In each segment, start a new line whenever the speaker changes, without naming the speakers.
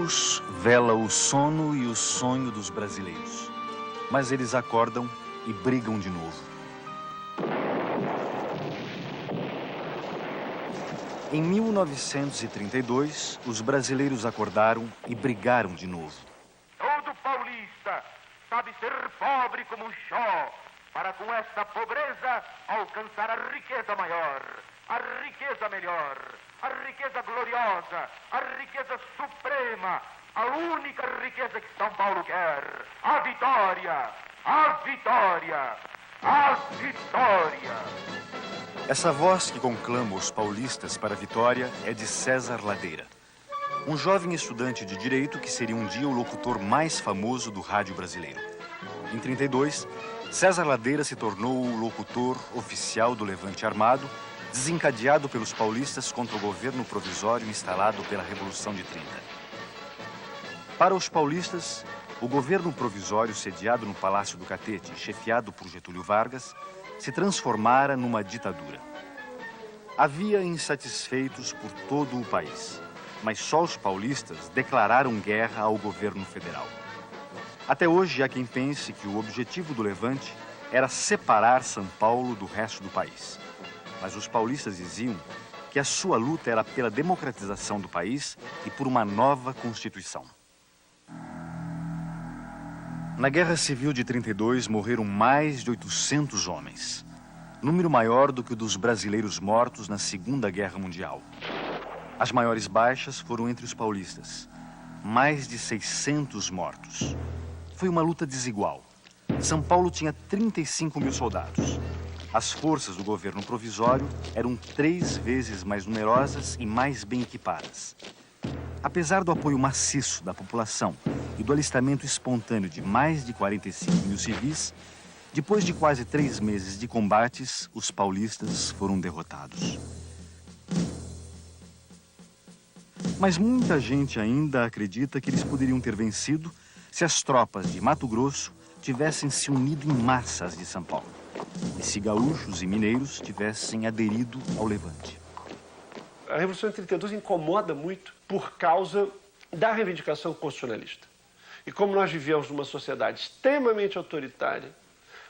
luz vela o sono e o sonho dos brasileiros. Mas eles acordam e brigam de novo. Em 1932, os brasileiros acordaram e brigaram de novo.
Todo paulista sabe ser pobre como um xó, para com esta pobreza alcançar a riqueza maior, a riqueza melhor, a riqueza gloriosa, a riqueza suprema, a única riqueza que São Paulo quer, a vitória, a vitória, a vitória.
Essa voz que conclama os paulistas para a vitória é de César Ladeira, um jovem estudante de direito que seria um dia o locutor mais famoso do rádio brasileiro. Em 32, César Ladeira se tornou o locutor oficial do Levante Armado, desencadeado pelos paulistas contra o governo provisório instalado pela Revolução de 30. Para os paulistas, o governo provisório sediado no Palácio do Catete, chefiado por Getúlio Vargas, se transformara numa ditadura. Havia insatisfeitos por todo o país, mas só os paulistas declararam guerra ao governo federal. Até hoje há quem pense que o objetivo do Levante era separar São Paulo do resto do país. Mas os paulistas diziam que a sua luta era pela democratização do país e por uma nova Constituição. Na Guerra Civil de 32, morreram mais de 800 homens. Número maior do que o dos brasileiros mortos na Segunda Guerra Mundial. As maiores baixas foram entre os paulistas. Mais de 600 mortos. Foi uma luta desigual. São Paulo tinha 35 mil soldados. As forças do governo provisório eram 3 vezes mais numerosas e mais bem equipadas. Apesar do apoio maciço da população e do alistamento espontâneo de mais de 45 mil civis, depois de quase 3 meses de combates, os paulistas foram derrotados. Mas muita gente ainda acredita que eles poderiam ter vencido se as tropas de Mato Grosso tivessem se unido em massa às de São Paulo e se gaúchos e mineiros tivessem aderido ao Levante.
A Revolução de 32 incomoda muito por causa da reivindicação constitucionalista. E como nós vivemos numa sociedade extremamente autoritária,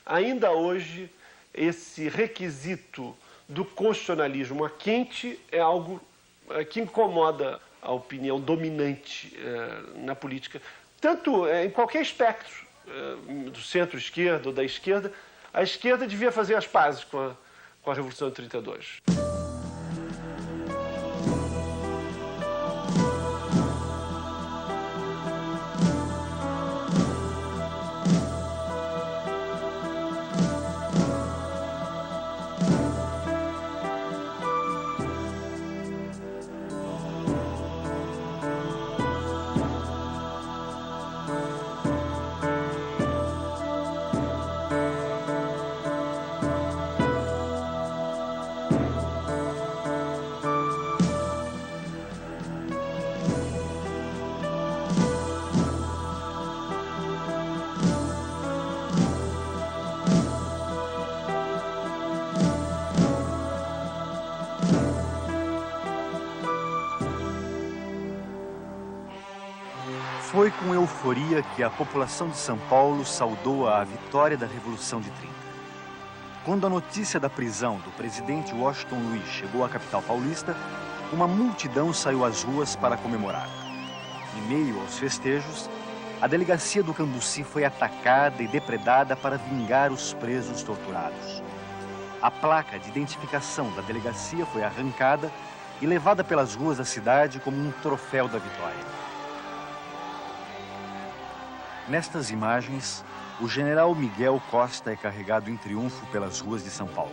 ainda hoje esse requisito do constitucionalismo a quente é algo que incomoda a opinião dominante na política, tanto em qualquer espectro, do centro-esquerda ou da esquerda. A esquerda devia fazer as pazes com a Revolução de 32.
Foi com euforia que a população de São Paulo saudou a vitória da Revolução de 30. Quando a notícia da prisão do presidente Washington Luiz chegou à capital paulista, uma multidão saiu às ruas para comemorar. Em meio aos festejos, a delegacia do Cambuci foi atacada e depredada para vingar os presos torturados. A placa de identificação da delegacia foi arrancada e levada pelas ruas da cidade como um troféu da vitória. Nestas imagens, o general Miguel Costa é carregado em triunfo pelas ruas de São Paulo.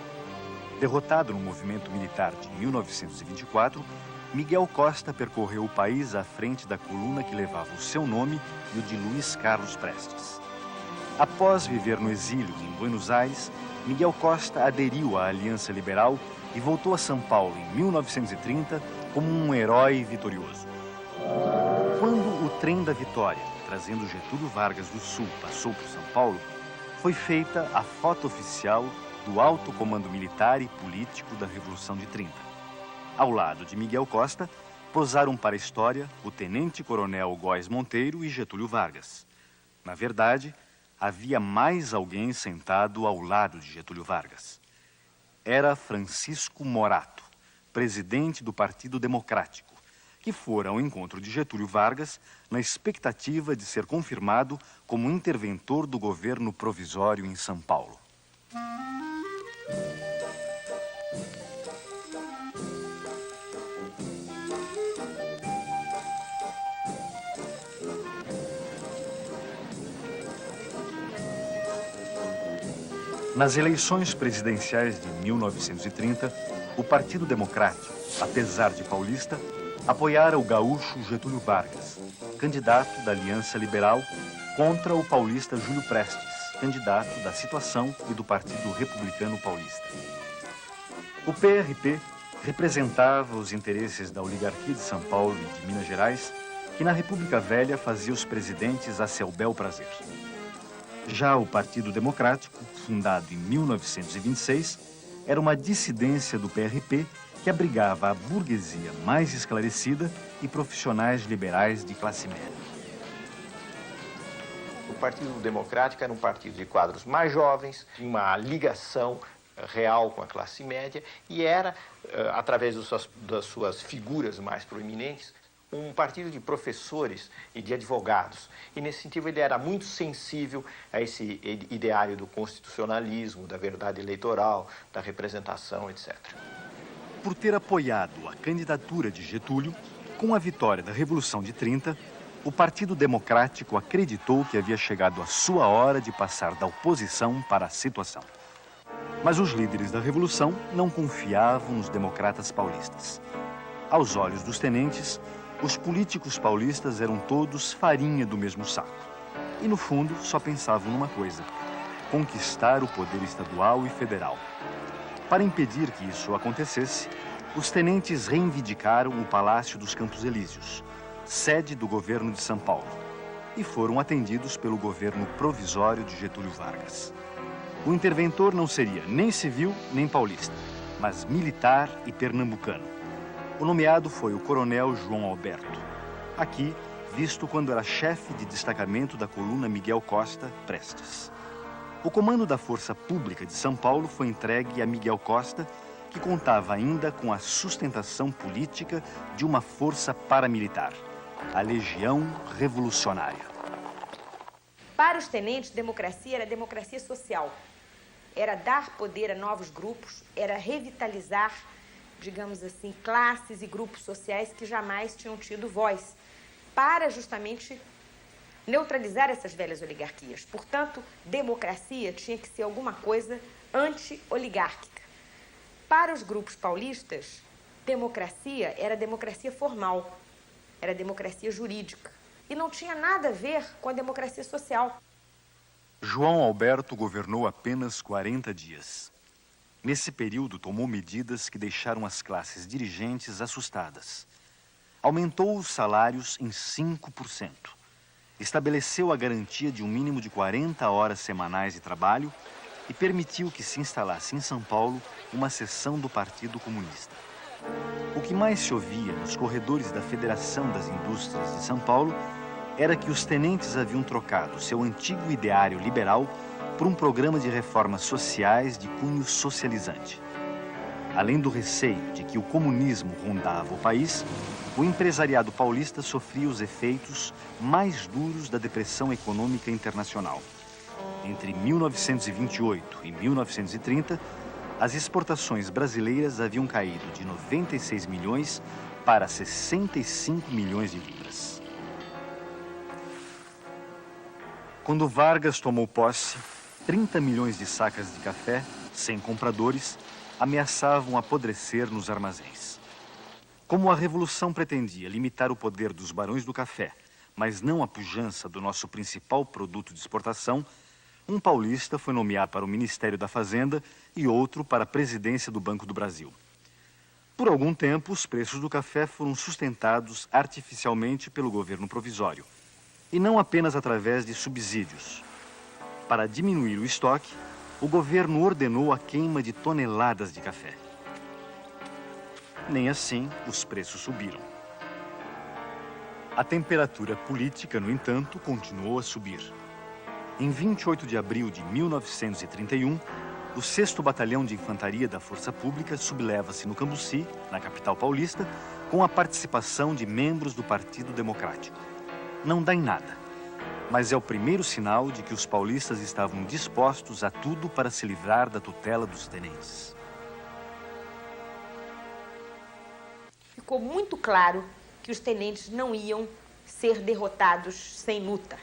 Derrotado no movimento militar de 1924, Miguel Costa percorreu o país à frente da coluna que levava o seu nome e o de Luiz Carlos Prestes. Após viver no exílio em Buenos Aires, Miguel Costa aderiu à Aliança Liberal e voltou a São Paulo em 1930 como um herói vitorioso. Quando o trem da vitória, trazendo Getúlio Vargas do Sul, passou por São Paulo, foi feita a foto oficial do alto comando militar e político da Revolução de 30. Ao lado de Miguel Costa, posaram para a história o tenente-coronel Góes Monteiro e Getúlio Vargas. Na verdade, havia mais alguém sentado ao lado de Getúlio Vargas. Era Francisco Morato, presidente do Partido Democrático, que fora ao encontro de Getúlio Vargas na expectativa de ser confirmado como interventor do governo provisório em São Paulo. Nas eleições presidenciais de 1930, o Partido Democrático, apesar de paulista, apoiara o gaúcho Getúlio Vargas, candidato da Aliança Liberal, contra o paulista Júlio Prestes, candidato da Situação e do Partido Republicano Paulista. O PRP representava os interesses da oligarquia de São Paulo e de Minas Gerais, que na República Velha fazia os presidentes a seu bel prazer. Já o Partido Democrático, fundado em 1926, era uma dissidência do PRP que abrigava a burguesia mais esclarecida e profissionais liberais de classe média.
O Partido Democrático era um partido de quadros mais jovens, tinha uma ligação real com a classe média e era, através das suas figuras mais proeminentes, um partido de professores e de advogados. E, nesse sentido, ele era muito sensível a esse ideário do constitucionalismo, da verdade eleitoral, da representação, etc.
Por ter apoiado a candidatura de Getúlio, com a vitória da Revolução de 30, o Partido Democrático acreditou que havia chegado a sua hora de passar da oposição para a situação. Mas os líderes da Revolução não confiavam nos democratas paulistas. Aos olhos dos tenentes, os políticos paulistas eram todos farinha do mesmo saco. E, no fundo, só pensavam numa coisa: conquistar o poder estadual e federal. Para impedir que isso acontecesse, os tenentes reivindicaram o Palácio dos Campos Elíseos, sede do governo de São Paulo, e foram atendidos pelo governo provisório de Getúlio Vargas. O interventor não seria nem civil nem paulista, mas militar e pernambucano. O nomeado foi o coronel João Alberto, aqui visto quando era chefe de destacamento da coluna Miguel Costa Prestes. O comando da Força Pública de São Paulo foi entregue a Miguel Costa, que contava ainda com a sustentação política de uma força paramilitar, a Legião Revolucionária.
Para os tenentes, democracia era democracia social. Era dar poder a novos grupos, era revitalizar, digamos assim, classes e grupos sociais que jamais tinham tido voz, para justamente neutralizar essas velhas oligarquias. Portanto, democracia tinha que ser alguma coisa anti-oligárquica. Para os grupos paulistas, democracia era democracia formal, era democracia jurídica, e não tinha nada a ver com a democracia social.
João Alberto governou apenas 40 dias. Nesse período, tomou medidas que deixaram as classes dirigentes assustadas. Aumentou os salários em 5%. Estabeleceu a garantia de um mínimo de 40 horas semanais de trabalho e permitiu que se instalasse em São Paulo uma seção do Partido Comunista. O que mais se ouvia nos corredores da Federação das Indústrias de São Paulo era que os tenentes haviam trocado seu antigo ideário liberal por um programa de reformas sociais de cunho socializante. Além do receio de que o comunismo rondava o país, o empresariado paulista sofria os efeitos mais duros da depressão econômica internacional. Entre 1928 e 1930, as exportações brasileiras haviam caído de 96 milhões para 65 milhões de libras. Quando Vargas tomou posse, 30 milhões de sacas de café, sem compradores, ameaçavam apodrecer nos armazéns. Como a Revolução pretendia limitar o poder dos barões do café, mas não a pujança do nosso principal produto de exportação, um paulista foi nomeado para o Ministério da Fazenda e outro para a presidência do Banco do Brasil. Por algum tempo, os preços do café foram sustentados artificialmente pelo governo provisório, e não apenas através de subsídios. Para diminuir o estoque, o governo ordenou a queima de toneladas de café. Nem assim os preços subiram. A temperatura política, no entanto, continuou a subir. Em 28 de abril de 1931, o 6º Batalhão de Infantaria da Força Pública subleva-se no Cambuci, na capital paulista, com a participação de membros do Partido Democrático. Não dá em nada, mas é o primeiro sinal de que os paulistas estavam dispostos a tudo para se livrar da tutela dos tenentes.
Ficou muito claro que os tenentes não iam ser derrotados sem luta.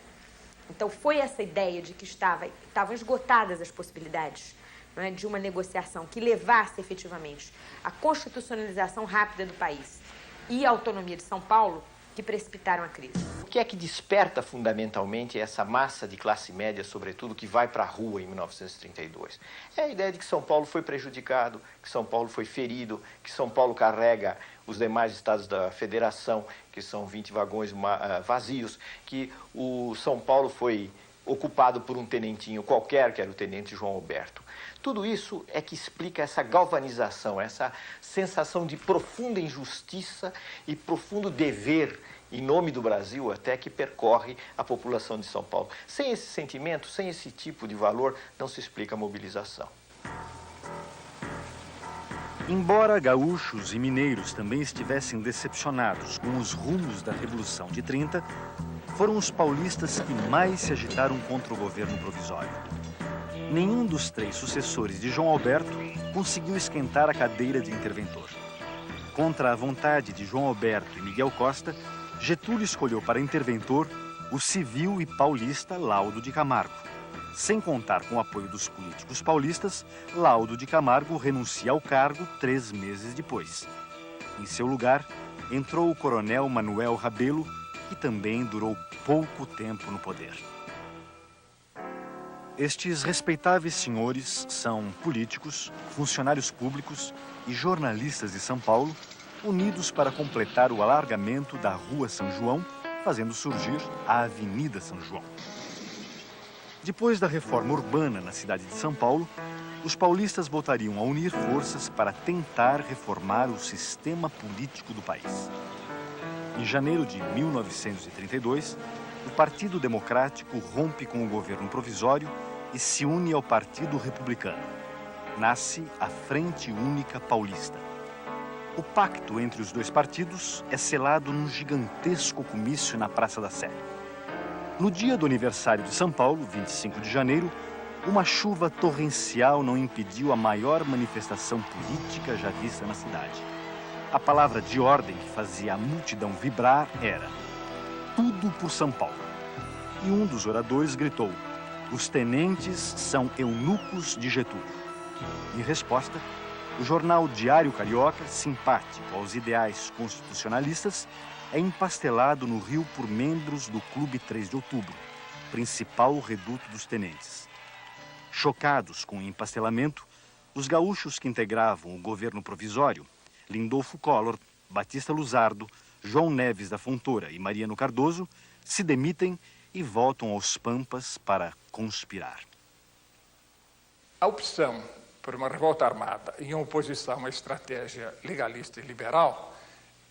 Então foi essa ideia de que estavam esgotadas as possibilidades, não é, de uma negociação que levasse efetivamente à constitucionalização rápida do país e à autonomia de São Paulo que precipitaram a crise.
O que é que desperta fundamentalmente essa massa de classe média, sobretudo, que vai para a rua em 1932? É a ideia de que São Paulo foi prejudicado, que São Paulo foi ferido, que São Paulo carrega os demais estados da federação, que são 20 vagões vazios, que o São Paulo foi ocupado por um tenentinho qualquer, que era o tenente João Alberto. Tudo isso é que explica essa galvanização, essa sensação de profunda injustiça e profundo dever em nome do Brasil até que percorre a população de São Paulo. Sem esse sentimento, sem esse tipo de valor, não se explica a mobilização.
Embora gaúchos e mineiros também estivessem decepcionados com os rumos da Revolução de 30, foram os paulistas que mais se agitaram contra o governo provisório. Nenhum dos 3 sucessores de João Alberto conseguiu esquentar a cadeira de interventor. Contra a vontade de João Alberto e Miguel Costa, Getúlio escolheu para interventor o civil e paulista Laudo de Camargo. Sem contar com o apoio dos políticos paulistas, Laudo de Camargo renuncia ao cargo 3 meses depois. Em seu lugar, entrou o coronel Manuel Rabelo, que também durou pouco tempo no poder. Estes respeitáveis senhores são políticos, funcionários públicos e jornalistas de São Paulo, unidos para completar o alargamento da Rua São João, fazendo surgir a Avenida São João. Depois da reforma urbana na cidade de São Paulo, os paulistas voltariam a unir forças para tentar reformar o sistema político do país. Em janeiro de 1932, o Partido Democrático rompe com o governo provisório e se une ao Partido Republicano. Nasce a Frente Única Paulista. O pacto entre os 2 partidos é selado num gigantesco comício na Praça da Sé. No dia do aniversário de São Paulo, 25 de janeiro, uma chuva torrencial não impediu a maior manifestação política já vista na cidade. A palavra de ordem que fazia a multidão vibrar era: tudo por São Paulo. E um dos oradores gritou: os tenentes são eunucos de Getúlio. Em resposta, o jornal Diário Carioca, simpático aos ideais constitucionalistas, é empastelado no Rio por membros do Clube 3 de Outubro, principal reduto dos tenentes. Chocados com o empastelamento, os gaúchos que integravam o governo provisório, Lindolfo Collor, Batista Luzardo, João Neves da Fontoura e Mariano Cardoso, se demitem e voltam aos Pampas para conspirar.
A opção por uma revolta armada em oposição a uma estratégia legalista e liberal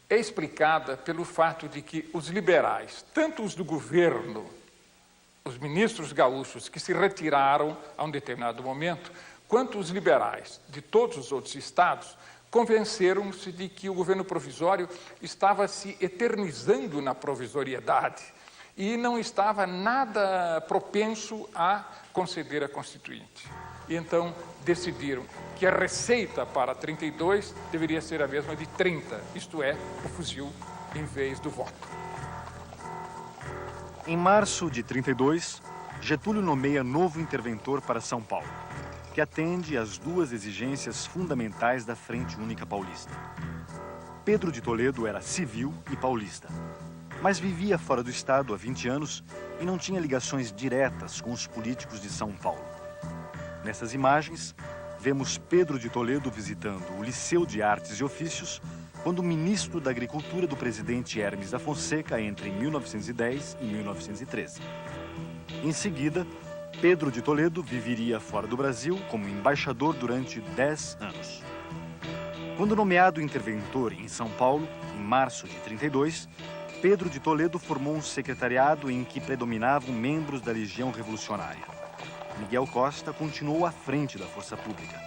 é explicada pelo fato de que os liberais, tanto os do governo, os ministros gaúchos que se retiraram a um determinado momento, quanto os liberais de todos os outros estados, convenceram-se de que o governo provisório estava se eternizando na provisoriedade e não estava nada propenso a conceder a Constituinte. E então decidiram que a receita para 32 deveria ser a mesma de 30, isto é, o fuzil em vez do voto.
Em março de 32, Getúlio nomeia novo interventor para São Paulo, que atende às 2 exigências fundamentais da Frente Única Paulista. Pedro de Toledo era civil e paulista, mas vivia fora do estado há 20 anos e não tinha ligações diretas com os políticos de São Paulo. Nessas imagens, vemos Pedro de Toledo visitando o Liceu de Artes e Ofícios quando ministro da Agricultura do presidente Hermes da Fonseca entre 1910 e 1913. Em seguida, Pedro de Toledo viveria fora do Brasil como embaixador durante 10 anos. Quando nomeado interventor em São Paulo, em março de 32, Pedro de Toledo formou um secretariado em que predominavam membros da Legião Revolucionária. Miguel Costa continuou à frente da força pública.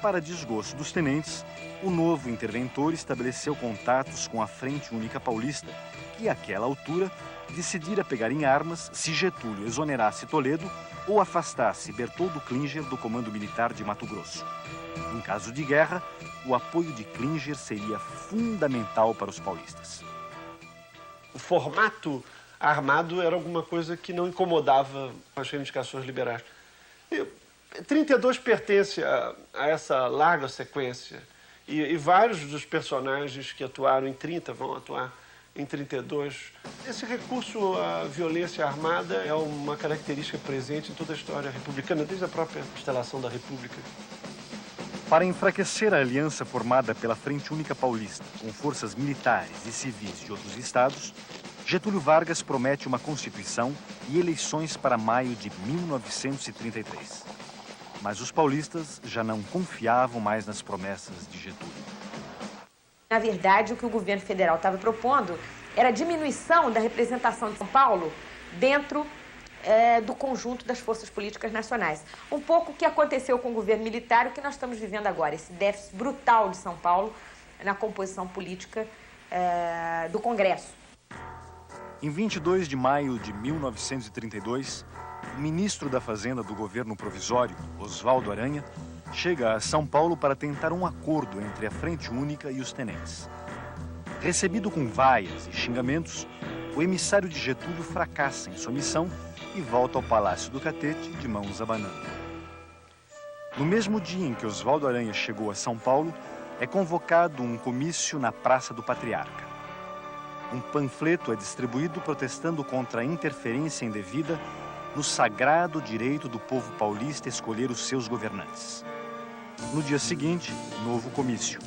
Para desgosto dos tenentes, o novo interventor estabeleceu contatos com a Frente Única Paulista, que, àquela altura, decidira pegar em armas se Getúlio exonerasse Toledo ou afastasse Bertoldo Klinger do comando militar de Mato Grosso. Em caso de guerra, o apoio de Klinger seria fundamental para os paulistas.
O formato armado era alguma coisa que não incomodava as reivindicações liberais. 32 pertence a essa larga sequência e vários dos personagens que atuaram em 30 vão atuar em 32. Esse recurso à violência armada é uma característica presente em toda a história republicana, desde a própria instalação da República.
Para enfraquecer a aliança formada pela Frente Única Paulista com forças militares e civis de outros estados, Getúlio Vargas promete uma Constituição e eleições para maio de 1933. Mas os paulistas já não confiavam mais nas promessas de Getúlio.
Na verdade, o que o governo federal estava propondo era a diminuição da representação de São Paulo dentro do conjunto das forças políticas nacionais. Um pouco o que aconteceu com o governo militar, o que nós estamos vivendo agora, esse déficit brutal de São Paulo na composição política do Congresso.
Em 22 de maio de 1932, o ministro da Fazenda do governo provisório, Oswaldo Aranha, chega a São Paulo para tentar um acordo entre a Frente Única e os tenentes. Recebido com vaias e xingamentos, o emissário de Getúlio fracassa em sua missão e volta ao Palácio do Catete de mãos abanando. No mesmo dia em que Oswaldo Aranha chegou a São Paulo, é convocado um comício na Praça do Patriarca. Um panfleto é distribuído protestando contra a interferência indevida no sagrado direito do povo paulista escolher os seus governantes. No dia seguinte, novo comício.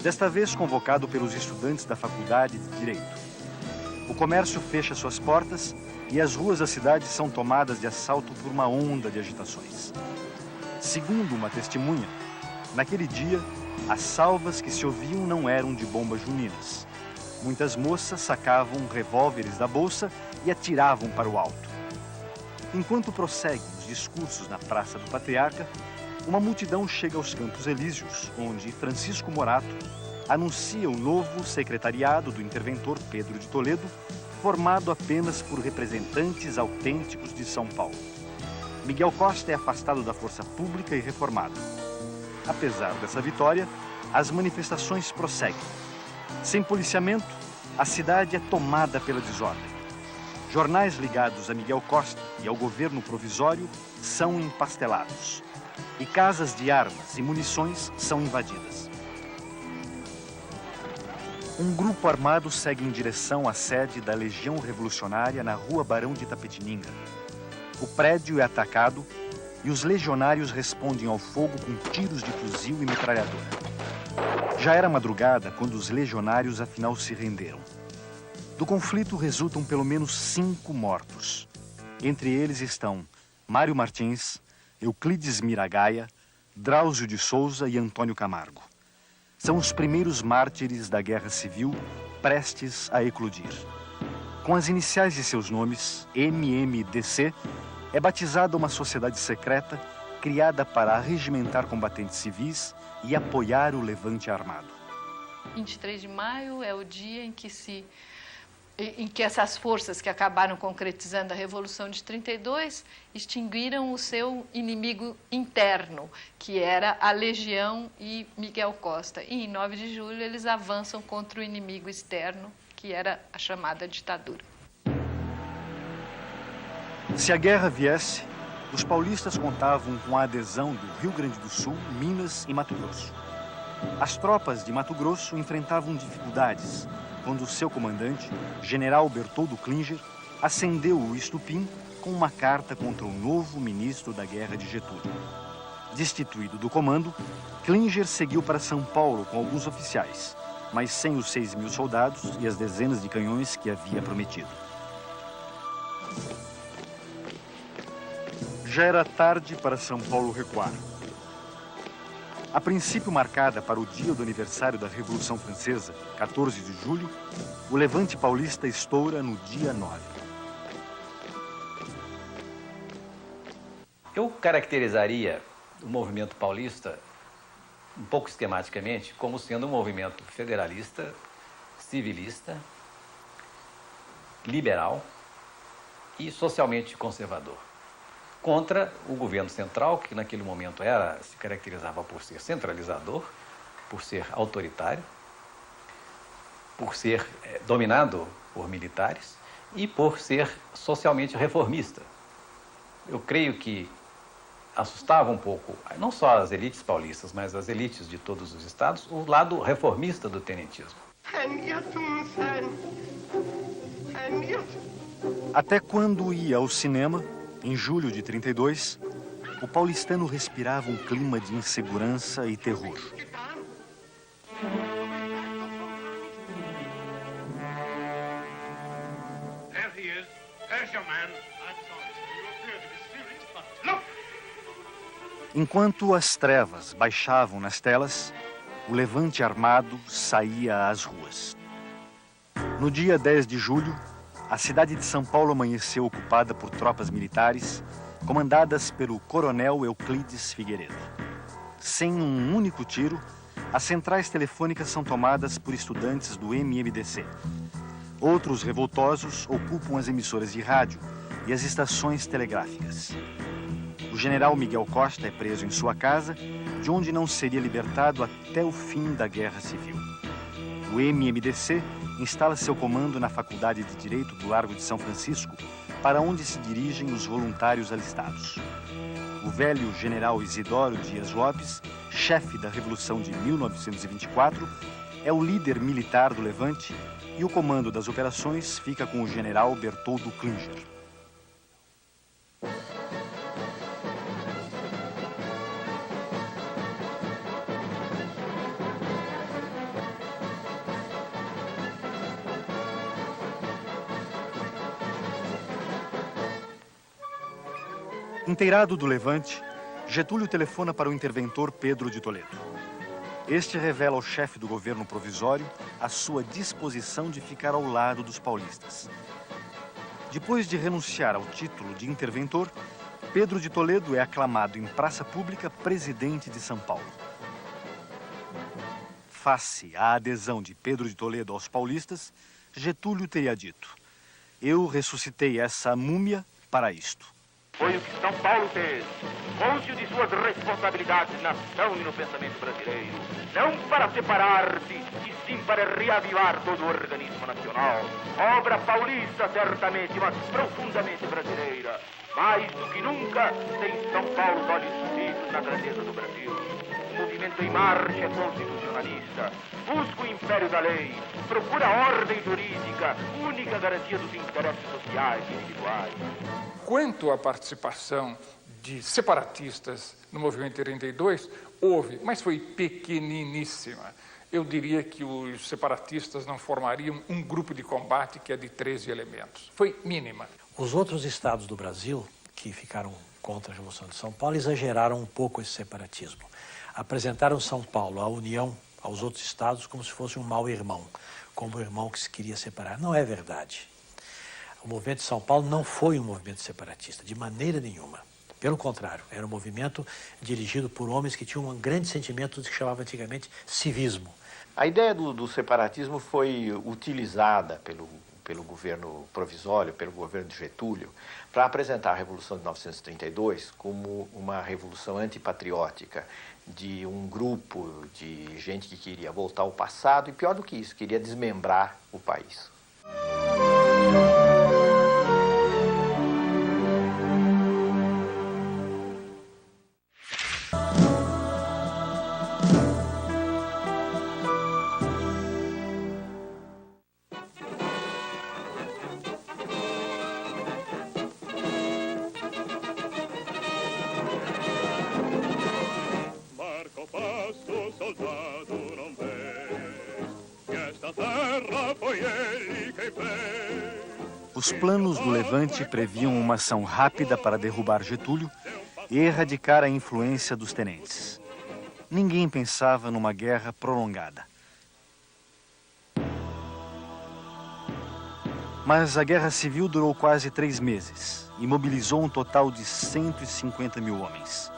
Desta vez convocado pelos estudantes da Faculdade de Direito. O comércio fecha suas portas e as ruas da cidade são tomadas de assalto por uma onda de agitações. Segundo uma testemunha, naquele dia, as salvas que se ouviam não eram de bombas juninas. Muitas moças sacavam revólveres da bolsa e atiravam para o alto. Enquanto prosseguem os discursos na Praça do Patriarca, uma multidão chega aos Campos Elíseos, onde Francisco Morato anuncia o novo secretariado do interventor Pedro de Toledo, formado apenas por representantes autênticos de São Paulo. Miguel Costa é afastado da força pública e reformado. Apesar dessa vitória, as manifestações prosseguem. Sem policiamento, a cidade é tomada pela desordem. Jornais ligados a Miguel Costa e ao governo provisório são empastelados. E casas de armas e munições são invadidas. Um grupo armado segue em direção à sede da Legião Revolucionária na Rua Barão de Itapetininga. O prédio é atacado e os legionários respondem ao fogo com tiros de fuzil e metralhadora. Já era madrugada quando os legionários afinal se renderam. Do conflito resultam pelo menos 5 mortos. Entre eles estão Mário Martins, Euclides Miragaia, Drauzio de Souza e Antônio Camargo. São os primeiros mártires da Guerra Civil prestes a eclodir. Com as iniciais de seus nomes, MMDC, é batizada uma sociedade secreta criada para arregimentar combatentes civis e apoiar o levante armado.
23 de maio é o dia em que essas forças que acabaram concretizando a Revolução de 32 extinguiram o seu inimigo interno, que era a Legião e Miguel Costa. E em 9 de julho eles avançam contra o inimigo externo, que era a chamada ditadura.
Se a guerra viesse, os paulistas contavam com a adesão do Rio Grande do Sul, Minas e Mato Grosso. As tropas de Mato Grosso enfrentavam dificuldades quando seu comandante, general Bertoldo Klinger, acendeu o estupim com uma carta contra o novo ministro da Guerra de Getúlio. Destituído do comando, Klinger seguiu para São Paulo com alguns oficiais, mas sem os 6.000 soldados e as dezenas de canhões que havia prometido. Já era tarde para São Paulo recuar. A princípio marcada para o dia do aniversário da Revolução Francesa, 14 de julho, o levante paulista estoura no dia 9.
Eu caracterizaria o movimento paulista, um pouco esquematicamente, como sendo um movimento federalista, civilista, liberal e socialmente conservador, contra o governo central, que naquele momento se caracterizava por ser centralizador, por ser autoritário, por ser dominado por militares e por ser socialmente reformista. Eu creio que assustava um pouco, não só as elites paulistas, mas as elites de todos os estados, o lado reformista do tenentismo.
Até quando ia ao cinema, em julho de 32, o paulistano respirava um clima de insegurança e terror. Enquanto as trevas baixavam nas telas, o levante armado saía às ruas. No dia 10 de julho, a cidade de São Paulo amanheceu ocupada por tropas militares, comandadas pelo coronel Euclides Figueiredo. Sem um único tiro, as centrais telefônicas são tomadas por estudantes do MMDC. Outros revoltosos ocupam as emissoras de rádio e as estações telegráficas. O general Miguel Costa é preso em sua casa, de onde não seria libertado até o fim da Guerra Civil. O MMDC instala seu comando na Faculdade de Direito do Largo de São Francisco, para onde se dirigem os voluntários alistados. O velho general Isidoro Dias Lopes, chefe da Revolução de 1924, é o líder militar do Levante e o comando das operações fica com o general Bertoldo Klinger. Inteirado do levante, Getúlio telefona para o interventor Pedro de Toledo. Este revela ao chefe do governo provisório a sua disposição de ficar ao lado dos paulistas. Depois de renunciar ao título de interventor, Pedro de Toledo é aclamado em praça pública presidente de São Paulo. Face à adesão de Pedro de Toledo aos paulistas, Getúlio teria dito: "Eu ressuscitei essa múmia para isto."
Foi o que São Paulo fez, cônscio de suas responsabilidades na ação e no pensamento brasileiro, não para separar-se, e sim para reavivar todo o organismo nacional. Obra paulista, certamente, mas profundamente brasileira. Mais do que nunca, tem São Paulo os olhos fixos na grandeza do Brasil. O movimento em marcha é constitucionalista, busca o império da lei, procura a ordem jurídica, única garantia dos interesses sociais e individuais.
Quanto à participação de separatistas no movimento 32, houve, mas foi pequeniníssima. Eu diria que os separatistas não formariam um grupo de combate que é de 13 elementos. Foi mínima.
Os outros estados do Brasil, que ficaram contra a Revolução de São Paulo, exageraram um pouco esse separatismo. Apresentaram São Paulo, a União, aos outros estados como se fosse um mau irmão, como um irmão que se queria separar. Não é verdade. O movimento de São Paulo não foi um movimento separatista, de maneira nenhuma. Pelo contrário, era um movimento dirigido por homens que tinham um grande sentimento do que chamava antigamente civismo.
A ideia do separatismo foi utilizada pelo governo provisório, pelo governo de Getúlio, para apresentar a Revolução de 1932 como uma revolução antipatriótica de um grupo de gente que queria voltar ao passado e, pior do que isso, queria desmembrar o país.
Os planos do Levante previam uma ação rápida para derrubar Getúlio e erradicar a influência dos tenentes. ninguém pensava numa guerra prolongada. Mas a Guerra Civil durou quase 3 meses e mobilizou um total de 150 mil homens.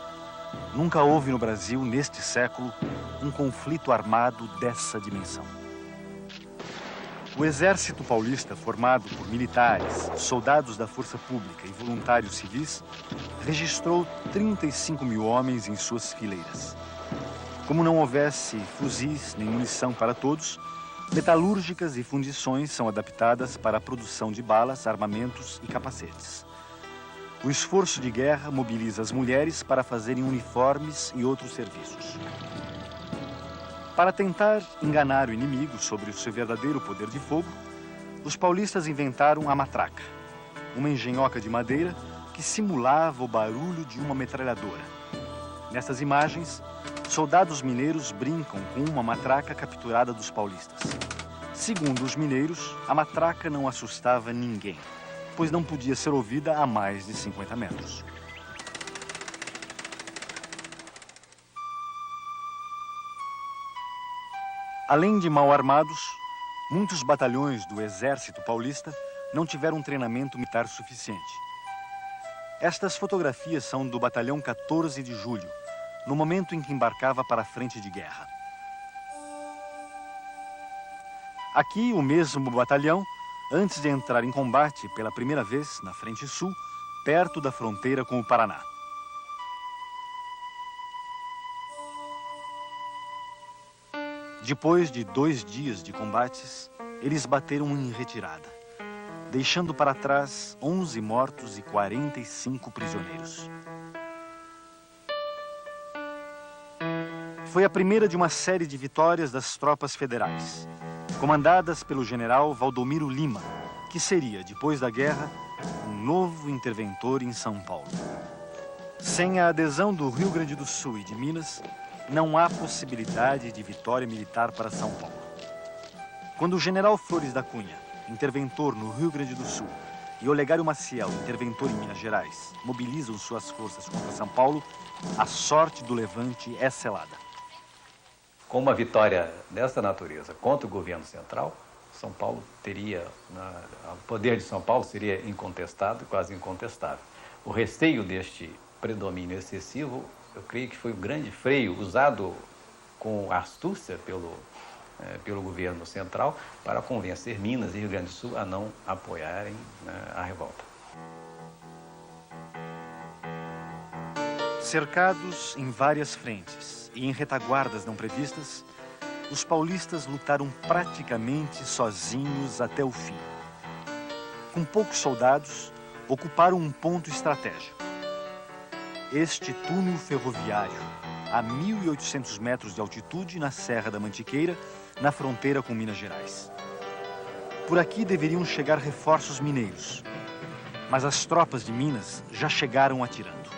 Nunca houve no Brasil, neste século, um conflito armado dessa dimensão. O Exército Paulista, formado por militares, soldados da Força Pública e voluntários civis, registrou 35 mil homens em suas fileiras. Como não houvesse fuzis nem munição para todos, metalúrgicas e fundições são adaptadas para a produção de balas, armamentos e capacetes. O esforço de guerra mobiliza as mulheres para fazerem uniformes e outros serviços. Para tentar enganar o inimigo sobre o seu verdadeiro poder de fogo, os paulistas inventaram a matraca, uma engenhoca de madeira que simulava o barulho de uma metralhadora. Nessas imagens, soldados mineiros brincam com uma matraca capturada dos paulistas. Segundo os mineiros, a matraca não assustava ninguém, pois não podia ser ouvida a mais de 50 metros. Além de mal armados, muitos batalhões do Exército Paulista não tiveram treinamento militar suficiente. Estas fotografias são do Batalhão 14 de Julho, no momento em que embarcava para a frente de guerra. Aqui, o mesmo batalhão, antes de entrar em combate pela primeira vez na frente sul, perto da fronteira com o Paraná. Depois de 2 dias de combates, eles bateram em retirada, deixando para trás 11 mortos e 45 prisioneiros. Foi a primeira de uma série de vitórias das tropas federais, comandadas pelo general Valdomiro Lima, que seria, depois da guerra, um novo interventor em São Paulo. Sem a adesão do Rio Grande do Sul e de Minas, não há possibilidade de vitória militar para São Paulo. Quando o general Flores da Cunha, interventor no Rio Grande do Sul, e Olegário Maciel, interventor em Minas Gerais, mobilizam suas forças contra São Paulo, a sorte do levante é selada.
Com uma vitória dessa natureza contra o governo central, São Paulo teria, o poder de São Paulo seria incontestado, quase incontestável. O receio deste predomínio excessivo, eu creio que foi um grande freio usado com astúcia pelo governo central para convencer Minas e Rio Grande do Sul a não apoiarem a revolta.
Cercados em várias frentes e em retaguardas não previstas, os paulistas lutaram praticamente sozinhos até o fim. Com poucos soldados, ocuparam um ponto estratégico. Este túnel ferroviário, a 1.800 metros de altitude na Serra da Mantiqueira, na fronteira com Minas Gerais. Por aqui deveriam chegar reforços mineiros, mas as tropas de Minas já chegaram atirando.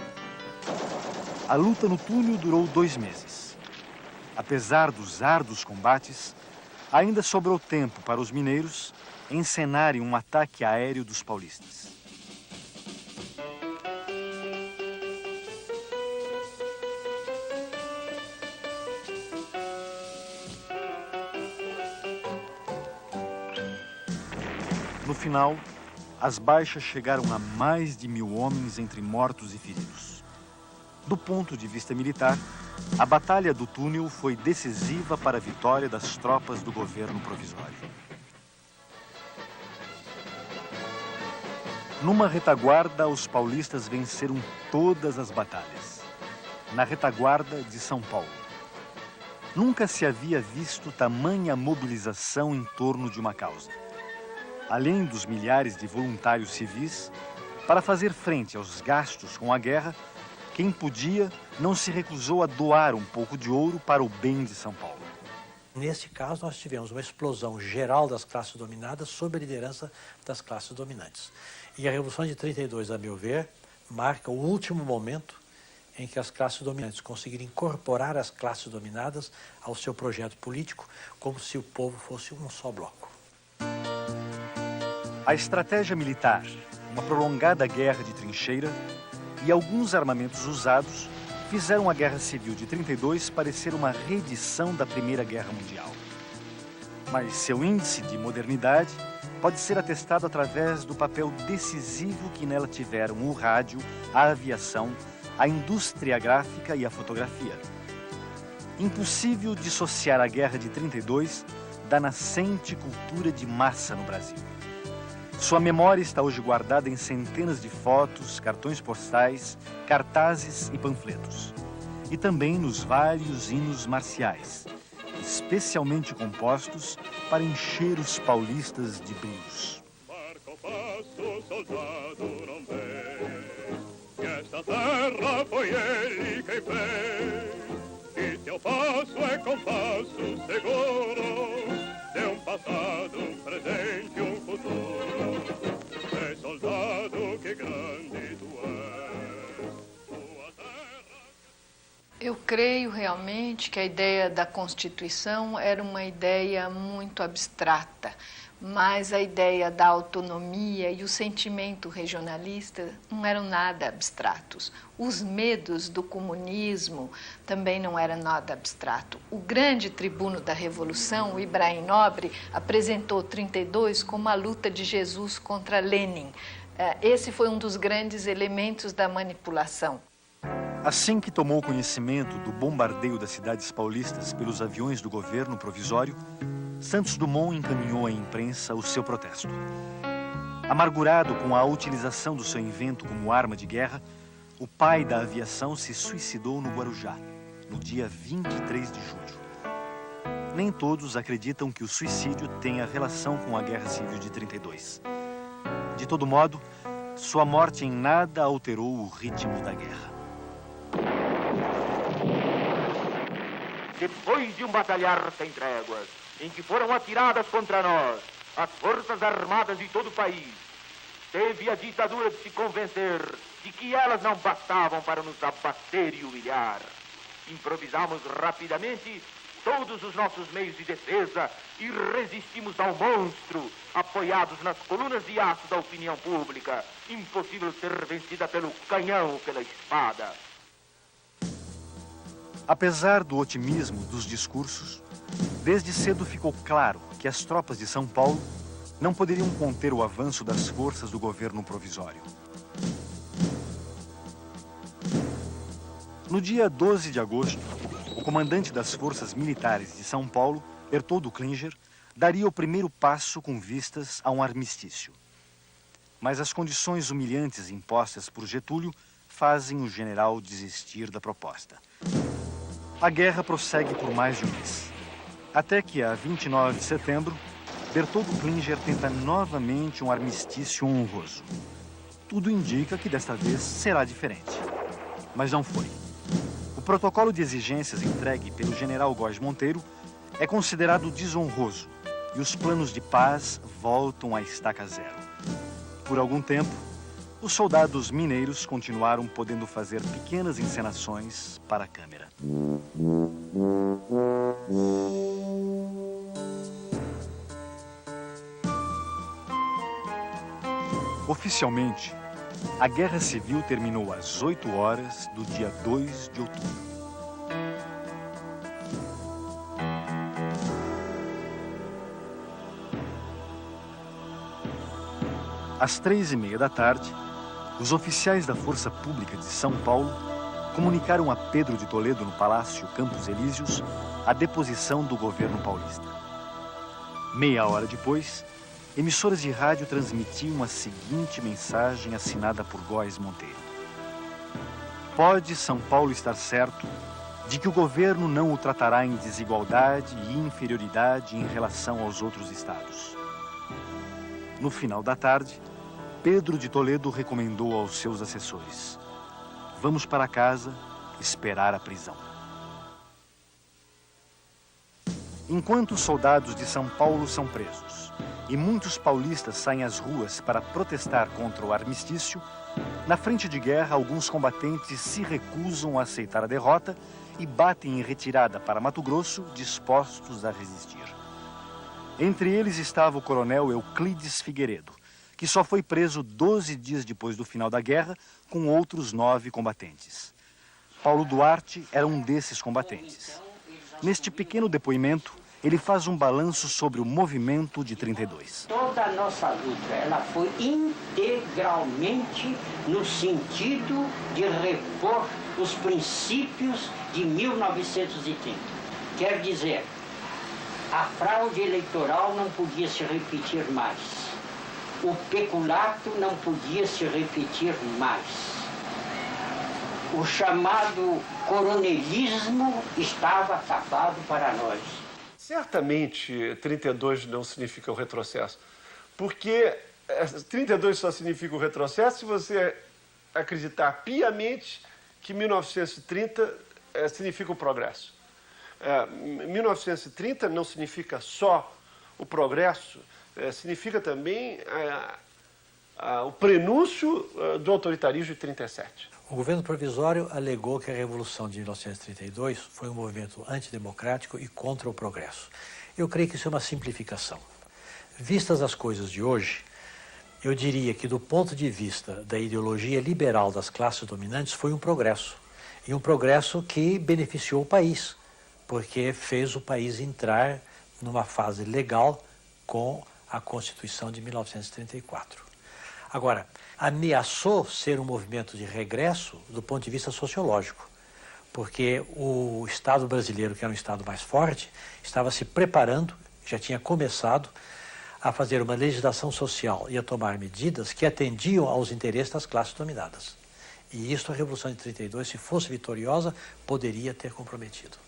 A luta no túnel durou 2 meses. Apesar dos árduos combates, ainda sobrou tempo para os mineiros encenarem um ataque aéreo dos paulistas. No final, as baixas chegaram a mais de 1.000 homens entre mortos e feridos. Do ponto de vista militar, a Batalha do Túnel foi decisiva para a vitória das tropas do governo provisório. Numa retaguarda, os paulistas venceram todas as batalhas. Na retaguarda de São Paulo. Nunca se havia visto tamanha mobilização em torno de uma causa. Além dos milhares de voluntários civis, para fazer frente aos gastos com a guerra, quem podia não se recusou a doar um pouco de ouro para o bem de São Paulo.
Nesse caso, nós tivemos uma explosão geral das classes dominadas sob a liderança das classes dominantes. E a Revolução de 32, a meu ver, marca o último momento em que as classes dominantes conseguiram incorporar as classes dominadas ao seu projeto político, como se o povo fosse um só bloco.
A estratégia militar, uma prolongada guerra de trincheira e alguns armamentos usados fizeram a Guerra Civil de 32 parecer uma reedição da Primeira Guerra Mundial. Mas seu índice de modernidade pode ser atestado através do papel decisivo que nela tiveram o rádio, a aviação, a indústria gráfica e a fotografia. Impossível dissociar a Guerra de 32 da nascente cultura de massa no Brasil. Sua memória está hoje guardada em centenas de fotos, cartões postais, cartazes e panfletos. E também nos vários hinos marciais, especialmente compostos para encher os paulistas de brios.
Marca o passo, soldado, não vê, que esta terra foi ele quem fez. E teu passo é compasso seguro de um passado, um presente, um futuro. É soldado, que grande tu és, tua terra.
Eu creio realmente que a ideia da Constituição era uma ideia muito abstrata, mas a ideia da autonomia e o sentimento regionalista não eram nada abstratos. Os medos do comunismo também não eram nada abstrato. O grande tribuno da Revolução, o Ibrahim Nobre, apresentou 32 como a luta de Jesus contra Lenin. Esse foi um dos grandes elementos da manipulação.
Assim que tomou conhecimento do bombardeio das cidades paulistas pelos aviões do governo provisório, Santos Dumont encaminhou à imprensa o seu protesto. Amargurado com a utilização do seu invento como arma de guerra, o pai da aviação se suicidou no Guarujá, no dia 23 de julho. Nem todos acreditam que o suicídio tenha relação com a Guerra Civil de 32. De todo modo, sua morte em nada alterou o ritmo da guerra.
Depois de um batalhar sem tréguas, em que foram atiradas contra nós as forças armadas de todo o país, teve a ditadura de se convencer de que elas não bastavam para nos abater e humilhar. Improvisamos rapidamente todos os nossos meios de defesa e resistimos ao monstro, apoiados nas colunas de aço da opinião pública, impossível ser vencida pelo canhão ou pela espada.
Apesar do otimismo dos discursos, desde cedo ficou claro que as tropas de São Paulo não poderiam conter o avanço das forças do governo provisório. No dia 12 de agosto, o comandante das forças militares de São Paulo, Bertoldo Klinger, daria o primeiro passo com vistas a um armistício. Mas as condições humilhantes impostas por Getúlio fazem o general desistir da proposta. A guerra prossegue por mais de um mês. Até que, a 29 de setembro, Bertoldo Klinger tenta novamente um armistício honroso. Tudo indica que desta vez será diferente. Mas não foi. O protocolo de exigências entregue pelo general Góes Monteiro é considerado desonroso e os planos de paz voltam à estaca zero. Por algum tempo, os soldados mineiros continuaram podendo fazer pequenas encenações para a câmera. Oficialmente, a Guerra Civil terminou às 8 horas do dia 2 de outubro. Às 3h30 da tarde, os oficiais da Força Pública de São Paulo comunicaram a Pedro de Toledo, no Palácio Campos Elíseos, a deposição do governo paulista. Meia hora depois, emissoras de rádio transmitiam a seguinte mensagem assinada por Góes Monteiro: pode São Paulo estar certo de que o governo não o tratará em desigualdade e inferioridade em relação aos outros estados. No final da tarde, Pedro de Toledo recomendou aos seus assessores: vamos para casa esperar a prisão. Enquanto os soldados de São Paulo são presos e muitos paulistas saem às ruas para protestar contra o armistício, na frente de guerra alguns combatentes se recusam a aceitar a derrota e batem em retirada para Mato Grosso, dispostos a resistir. Entre eles estava o coronel Euclides Figueiredo, que só foi preso 12 dias depois do final da guerra, com outros 9 combatentes. Paulo Duarte era um desses combatentes. Neste pequeno depoimento, ele faz um balanço sobre o movimento de 32.
Toda a nossa luta, ela foi integralmente no sentido de repor os princípios de 1930. Quer dizer, a fraude eleitoral não podia se repetir mais. O peculato não podia se repetir mais. O chamado coronelismo estava acabado para nós.
Certamente 32 não significa o retrocesso, porque 32 só significa o retrocesso se você acreditar piamente que 1930 significa o progresso. 1930 não significa só o progresso, significa também o prenúncio do autoritarismo de 37.
O governo provisório alegou que a Revolução de 1932 foi um movimento antidemocrático e contra o progresso. Eu creio que isso é uma simplificação. Vistas as coisas de hoje, eu diria que do ponto de vista da ideologia liberal das classes dominantes foi um progresso. E um progresso que beneficiou o país, porque fez o país entrar numa fase legal com a Constituição de 1934. Agora, ameaçou ser um movimento de regresso do ponto de vista sociológico, porque o Estado brasileiro, que era um Estado mais forte, estava se preparando, já tinha começado a fazer uma legislação social e a tomar medidas que atendiam aos interesses das classes dominadas. E isso a Revolução de 32, se fosse vitoriosa, poderia ter comprometido.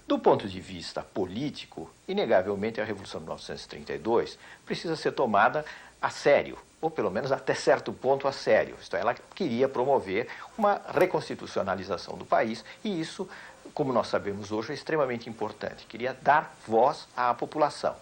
Do ponto de vista político, inegavelmente a Revolução de 1932 precisa ser tomada a sério, ou pelo menos até certo ponto a sério. Isto é, ela queria promover uma reconstitucionalização do país e isso, como nós sabemos hoje, é extremamente importante. Queria dar voz à população.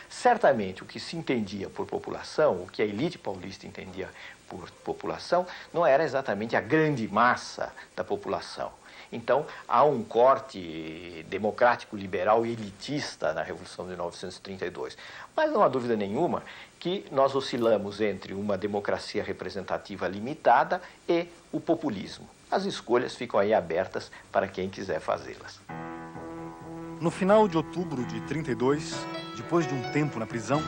Certamente o que se entendia por população, o que a elite paulista entendia por população, não era exatamente a grande massa da população. Então, há um corte democrático, liberal e elitista na Revolução de 1932. Mas não há dúvida nenhuma que nós oscilamos entre uma democracia representativa limitada e o populismo. As escolhas ficam aí abertas para quem quiser fazê-las.
No final de outubro de 32, depois de um tempo na prisão,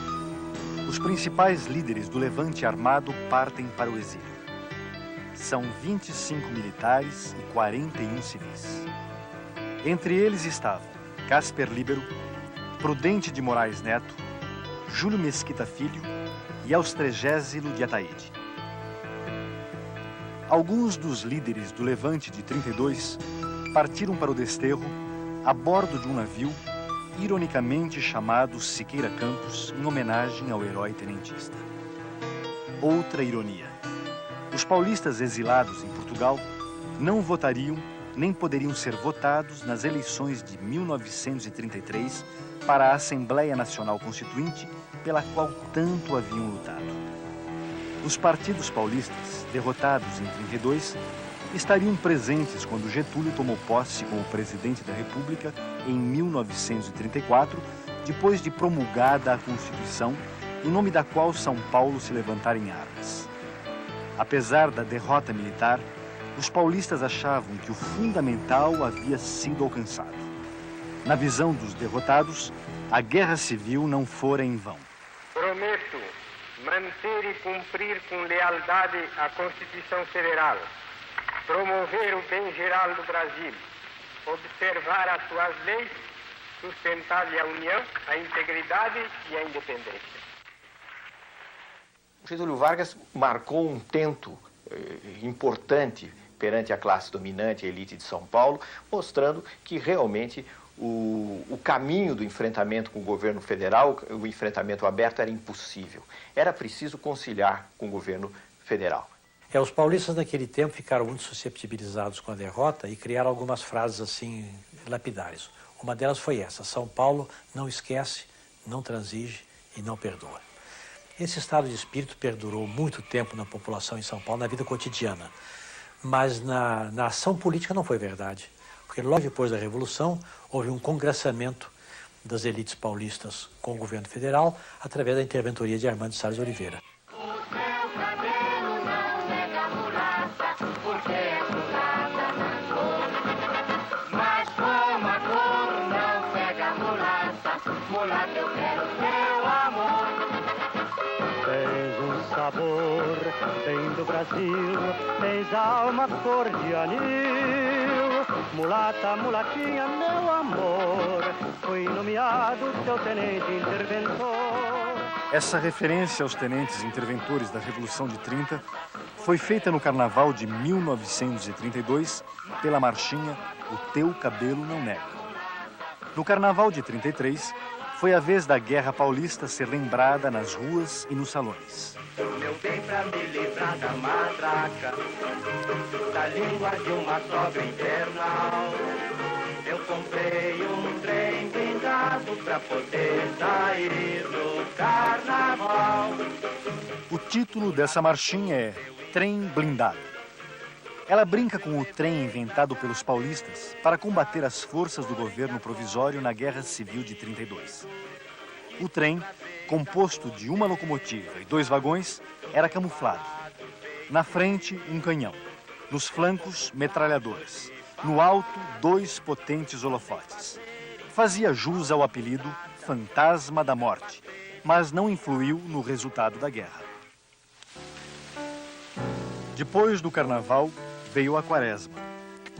os principais líderes do levante armado partem para o exílio. São 25 militares e 41 civis. Entre eles estavam Casper Líbero, Prudente de Moraes Neto, Júlio Mesquita Filho e Austrégésilo de Ataíde. Alguns dos líderes do levante de 32 partiram para o desterro a bordo de um navio ironicamente chamado Siqueira Campos, em homenagem ao herói tenentista. Outra ironia. Os paulistas exilados em Portugal não votariam nem poderiam ser votados nas eleições de 1933 para a Assembleia Nacional Constituinte, pela qual tanto haviam lutado. Os partidos paulistas, derrotados em 32, estariam presentes quando Getúlio tomou posse como presidente da República em 1934, depois de promulgada a Constituição, em nome da qual São Paulo se levantara em armas. Apesar da derrota militar, os paulistas achavam que o fundamental havia sido alcançado. Na visão dos derrotados, a guerra civil não fora em vão.
Prometo manter e cumprir com lealdade a Constituição Federal, promover o bem geral do Brasil, observar as suas leis, sustentar-lhe a união, a integridade e a independência.
Getúlio Vargas marcou um tento importante perante a classe dominante, a elite de São Paulo, mostrando que realmente o caminho do enfrentamento com o governo federal, o enfrentamento aberto, era impossível. Era preciso conciliar com o governo federal.
Os paulistas naquele tempo ficaram muito susceptibilizados com a derrota e criaram algumas frases assim lapidares. Uma delas foi essa: São Paulo não esquece, não transige e não perdoa. Esse estado de espírito perdurou muito tempo na população em São Paulo, na vida cotidiana. Mas na ação política não foi verdade. Porque logo depois da Revolução, houve um congressamento das elites paulistas com o governo federal, através da interventoria de Armando Salles Oliveira.
sabor, bem do Brasil, tens alma cor de anil. Mulata, mulatinha, meu amor, fui nomeado teu tenente interventor.
Essa referência aos tenentes interventores da Revolução de 30 foi feita no Carnaval de 1932 pela marchinha O Teu Cabelo Não Nega. No Carnaval de 33, foi a vez da Guerra Paulista ser lembrada nas ruas e nos salões.
Meu bem, pra me livrar da matraca, da língua de uma sogra infernal, eu comprei um trem blindado pra poder sair no carnaval.
O título dessa marchinha é Trem Blindado. Ela brinca com o trem inventado pelos paulistas para combater as forças do governo provisório na Guerra Civil de 32. O trem, composto de uma locomotiva e 2 vagões, era camuflado. Na frente, um canhão. Nos flancos, metralhadoras. No alto, 2 potentes holofotes. Fazia jus ao apelido Fantasma da Morte, mas não influiu no resultado da guerra. Depois do Carnaval, veio a Quaresma.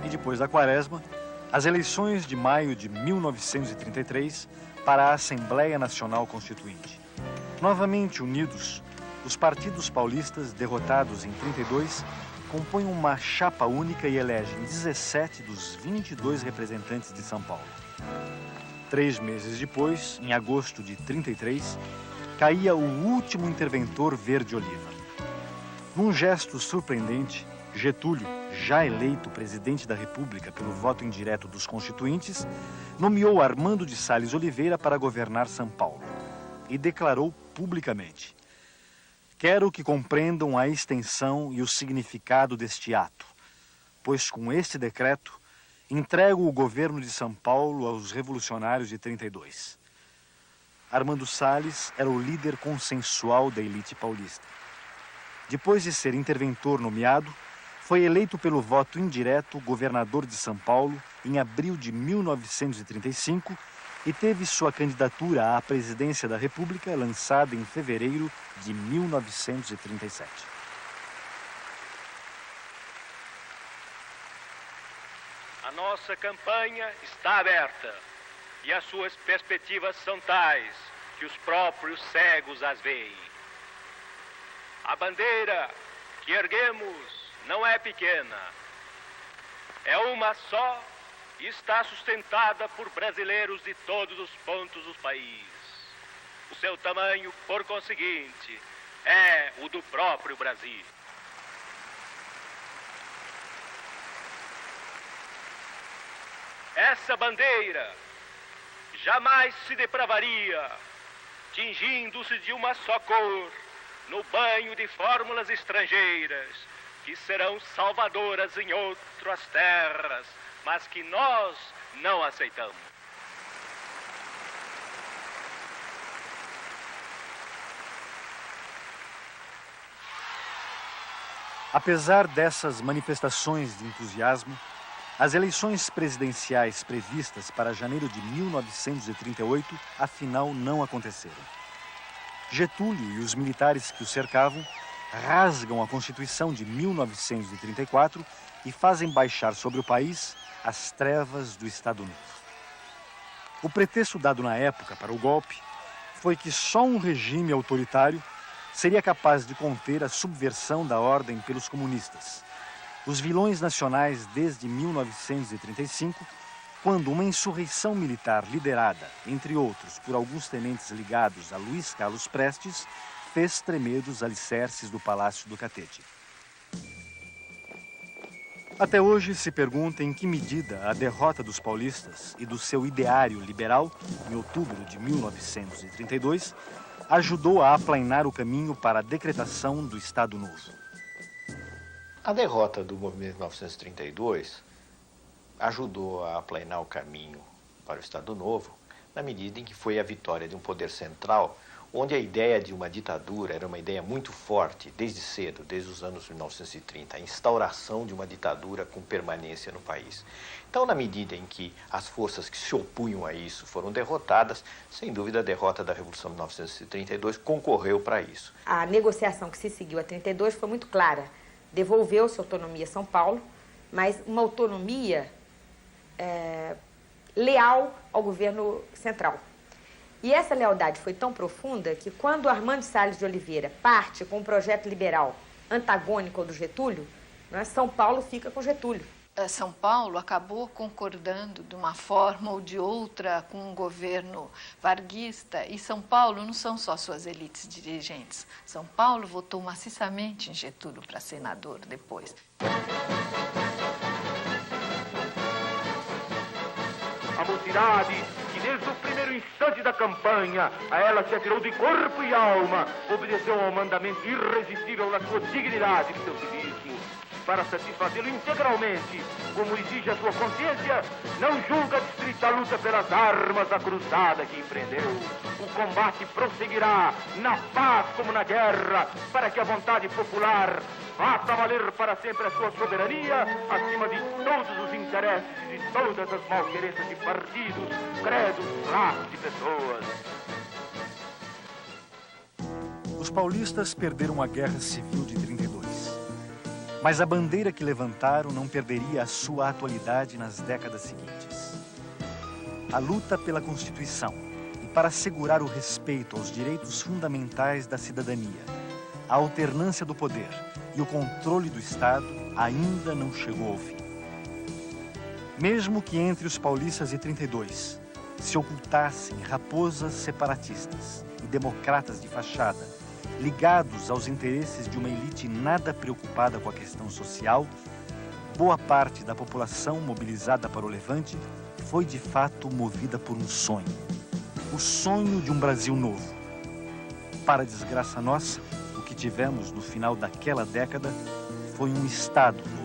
E depois da Quaresma, as eleições de maio de 1933 para a Assembleia Nacional Constituinte. Novamente unidos, os partidos paulistas, derrotados em 32, compõem uma chapa única e elegem 17 dos 22 representantes de São Paulo. 3 meses depois, em agosto de 33, caía o último interventor verde-oliva. Num gesto surpreendente, Getúlio, já eleito presidente da República pelo voto indireto dos constituintes, nomeou Armando de Salles Oliveira para governar São Paulo e declarou publicamente: quero que compreendam a extensão e o significado deste ato, pois com este decreto entrego o governo de São Paulo aos revolucionários de 32. Armando Salles era o líder consensual da elite paulista. Depois de ser interventor nomeado, foi eleito pelo voto indireto governador de São Paulo em abril de 1935 e teve sua candidatura à presidência da República lançada em fevereiro de 1937.
A nossa campanha está aberta e as suas perspectivas são tais que os próprios cegos as veem. A bandeira que erguemos não é pequena, é uma só e está sustentada por brasileiros de todos os pontos do país. O seu tamanho, por conseguinte, é o do próprio Brasil. Essa bandeira jamais se depravaria, tingindo-se de uma só cor, no banho de fórmulas estrangeiras, que serão salvadoras em outras terras, mas que nós não aceitamos.
Apesar dessas manifestações de entusiasmo, as eleições presidenciais previstas para janeiro de 1938, afinal, não aconteceram. Getúlio e os militares que o cercavam rasgam a Constituição de 1934 e fazem baixar sobre o país as trevas do Estado Novo. O pretexto dado na época para o golpe foi que só um regime autoritário seria capaz de conter a subversão da ordem pelos comunistas, os vilões nacionais desde 1935, quando uma insurreição militar liderada, entre outros, por alguns tenentes ligados a Luiz Carlos Prestes, fez tremer os alicerces do Palácio do Catete. Até hoje se pergunta em que medida a derrota dos paulistas e do seu ideário liberal, em outubro de 1932, ajudou a aplainar o caminho para a decretação do Estado Novo.
A derrota do movimento de 1932 ajudou a aplainar o caminho para o Estado Novo, na medida em que foi a vitória de um poder central onde a ideia de uma ditadura era uma ideia muito forte, desde cedo, desde os anos 1930, a instauração de uma ditadura com permanência no país. Então, na medida em que as forças que se opunham a isso foram derrotadas, sem dúvida a derrota da Revolução de 1932 concorreu para isso.
A negociação que se seguiu a 32 foi muito clara. Devolveu-se autonomia a São Paulo, mas uma autonomia leal ao governo central. E essa lealdade foi tão profunda que quando Armando Salles de Oliveira parte com um projeto liberal antagônico ao do Getúlio, né, São Paulo fica com Getúlio.
São Paulo acabou concordando de uma forma ou de outra com o governo varguista, e São Paulo não são só suas elites dirigentes. São Paulo votou maciçamente em Getúlio para senador depois.
A mocidade, que desde o primeiro instante da campanha, a ela se atirou de corpo e alma, obedeceu ao mandamento irresistível da sua dignidade e do seu civismo. Para satisfazê-lo integralmente, como exige a sua consciência, não julga distrita a luta pelas armas da cruzada que empreendeu. O combate prosseguirá, na paz como na guerra, para que a vontade popular faça valer para sempre a sua soberania, acima de todos os interesses e de todas as malquerenças de partidos, credos, classes e pessoas.
Os paulistas perderam a Guerra Civil de 32. Mas a bandeira que levantaram não perderia a sua atualidade nas décadas seguintes. A luta pela Constituição e para assegurar o respeito aos direitos fundamentais da cidadania, a alternância do poder e o controle do Estado ainda não chegou ao fim. Mesmo que entre os paulistas de 32 se ocultassem raposas separatistas e democratas de fachada, ligados aos interesses de uma elite nada preocupada com a questão social, boa parte da população mobilizada para o Levante foi de fato movida por um sonho. O sonho de um Brasil novo. Para desgraça nossa, o que tivemos no final daquela década foi um Estado novo.